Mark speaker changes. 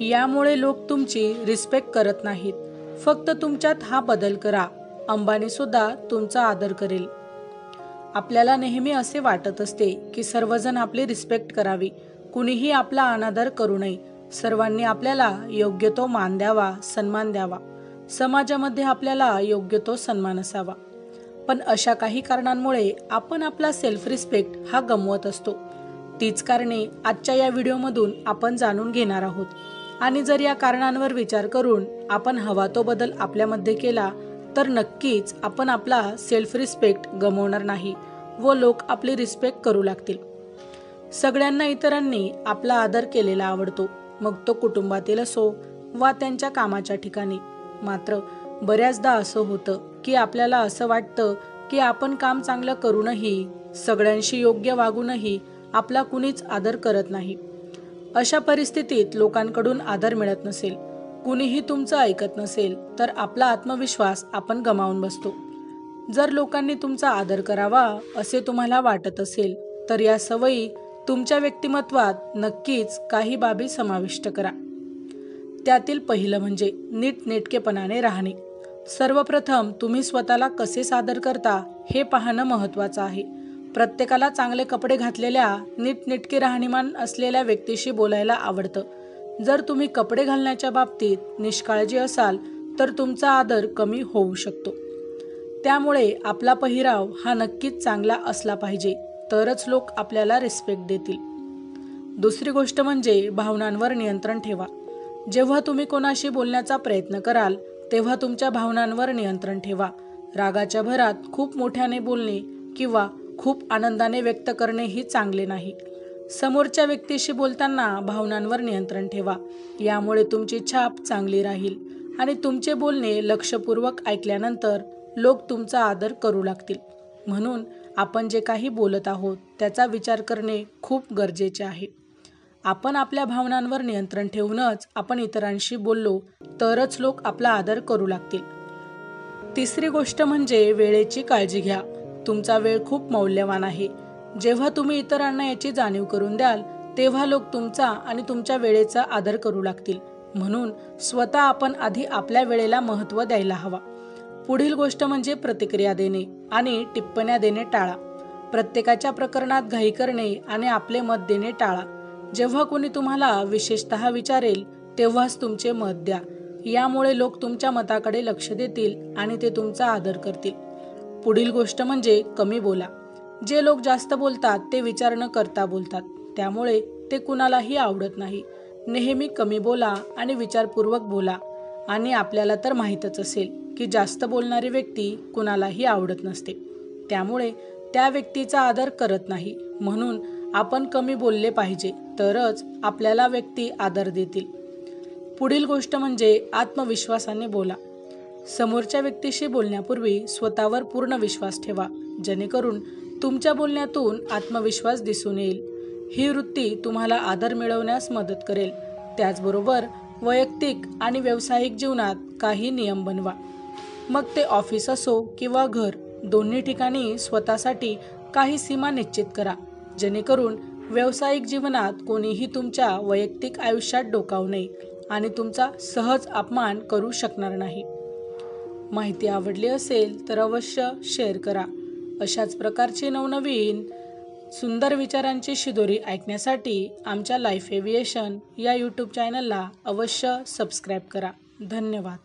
Speaker 1: यामुळे लोक तुमची रिस्पेक्ट करत नाहीत. फक्त तुमच्यात हा बदल करा, अंबानी सुद्धा तुमचा आदर करेल. आपल्याला नेहमी असे वाटत असते की सर्वजण आपली रिस्पेक्ट करावी, कुणीही आपला अनादर करू नये. सर्वांनी आपल्याला योग्य तो मान द्यावा, सन्मान द्यावा. समाजामध्ये आपल्याला योग्य तो सन्मान असावा. पण अशा काही कारणांमुळे आपण आपला सेल्फ रिस्पेक्ट हा गमवत असतो. तीच कारणे आजच्या या व्हिडिओमधून आपण जाणून घेणार आहोत. आणि जर या कारणांवर विचार करून आपण हवा तो बदल आपल्यामध्ये केला तर नक्कीच आपण आपला सेल्फ रिस्पेक्ट गमवणार नाही व लोक आपली रिस्पेक्ट करू लागतील. सगळ्यांना इतरांनी आपला आदर केलेला आवडतो, मग तो कुटुंबातील असो वा त्यांच्या कामाच्या ठिकाणी. मात्र बऱ्याचदा असं होतं की आपल्याला असं वाटतं की आपण काम चांगलं करूनही, सगळ्यांशी योग्य वागूनही आपला कुणीच आदर करत नाही. अशा परिस्थितीत लोकांकडून आदर मिळत नसेल, कुणीही तुमचं ऐकत नसेल तर आपला आत्मविश्वास आपण गमावून बसतो. जर लोकांनी तुमचा आदर करावा असे तुम्हाला वाटत असेल तर या सवयी तुमच्या व्यक्तिमत्वात नक्कीच काही बाबी समाविष्ट करा. त्यातील पहिलं म्हणजे नीटनेटकेपणाने राहणे. सर्वप्रथम तुम्ही स्वतःला कसे सादर करता हे पाहणं महत्त्वाचं आहे. प्रत्येकाला चांगले कपडे घातलेल्या, नीटनेटके राहणीमान असलेल्या व्यक्तीशी बोलायला आवडतं. जर तुम्ही कपडे घालण्याच्या बाबतीत निष्काळजी असाल तर तुमचा आदर कमी होऊ शकतो. त्यामुळे आपला पहिराव हा नक्कीच चांगला असला पाहिजे, तरच लोक आपल्याला रिस्पेक्ट देतील. दुसरी गोष्ट म्हणजे भावनांवर नियंत्रण ठेवा. जेव्हा तुम्ही कोणाशी बोलण्याचा प्रयत्न कराल तेव्हा तुमच्या भावनांवर नियंत्रण ठेवा. रागाच्या भरात खूप मोठ्याने बोलणे किंवा खूप आनंदाने व्यक्त करणे ही चांगले नाही. समोरच्या व्यक्तीशी बोलताना भावनांवर नियंत्रण ठेवा. यामुळे तुमची छाप चांगली राहील आणि तुमचे बोलणे लक्षपूर्वक ऐकल्यानंतर लोक तुमचा आदर करू लागतील. म्हणून आपण जे काही बोलत आहोत त्याचा विचार करणे खूप गरजेचे आहे. आपण आपल्या भावनांवर नियंत्रण ठेवूनच आपण इतरांशी बोललो तरच लोक आपला आदर करू लागतील. तिसरी गोष्ट म्हणजे वेळेची काळजी घ्या. तुमचा वेळ खूप मौल्यवान आहे. जेव्हा तुम्ही इतरांना याची जाणीव करून द्याल तेव्हा लोक तुमचा आणि तुमच्या वेळेचा आदर करू लागतील. म्हणून स्वतः आपण आधी आपल्या वेळेला महत्त्व द्यायला हवा. पुढील गोष्ट म्हणजे प्रतिक्रिया देणे आणि टिप्पण्या देणे टाळा. प्रत्येकाच्या प्रकरणात घाई करणे आणि आपले मत देणे टाळा. जेव्हा कोणी तुम्हाला विशेषतः विचारेल तेव्हाच तुमचे मत द्या. यामुळे लोक तुमच्या मताकडे लक्ष देतील आणि ते तुमचा आदर करतील. पुढील गोष्ट म्हणजे कमी बोला. जे लोक जास्त बोलतात ते विचार न करता बोलतात, त्यामुळे ते कुणालाही आवडत नाही. नेहमी कमी बोला आणि विचारपूर्वक बोला. आणि आपल्याला तर माहीतच असेल की जास्त बोलणारी व्यक्ती कुणालाही आवडत नसते, त्यामुळे त्या व्यक्तीचा आदर करत नाही. म्हणून आपण कमी बोलले पाहिजे, तरच आपल्याला व्यक्ती आदर देतील. पुढील गोष्ट म्हणजे आत्मविश्वासाने बोला. समोरच्या व्यक्तीशी बोलण्यापूर्वी स्वतःवर पूर्ण विश्वास ठेवा, जेणेकरून तुमच्या बोलण्यातून आत्मविश्वास दिसून येईल. ही वृत्ती तुम्हाला आदर मिळवण्यास मदत करेल. त्याचबरोबर वैयक्तिक आणि व्यावसायिक जीवनात काही नियम बनवा. मग ते ऑफिस असो किंवा घर, दोन्ही ठिकाणी स्वतःसाठी काही सीमा निश्चित करा, जेणेकरून व्यावसायिक जीवनात कोणीही तुमच्या वैयक्तिक आयुष्यात डोकावू नये आणि तुमचा सहज अपमान करू शकणार नाही. माहिती आवडली असेल तर अवश्य शेअर करा. अशाच प्रकारचे नवनवीन सुंदर विचारांची शिदोरी ऐकण्यासाठी आमच्या लाईफ एव्हिएशन या यूट्यूब चॅनलला अवश्य सबस्क्राईब करा. धन्यवाद.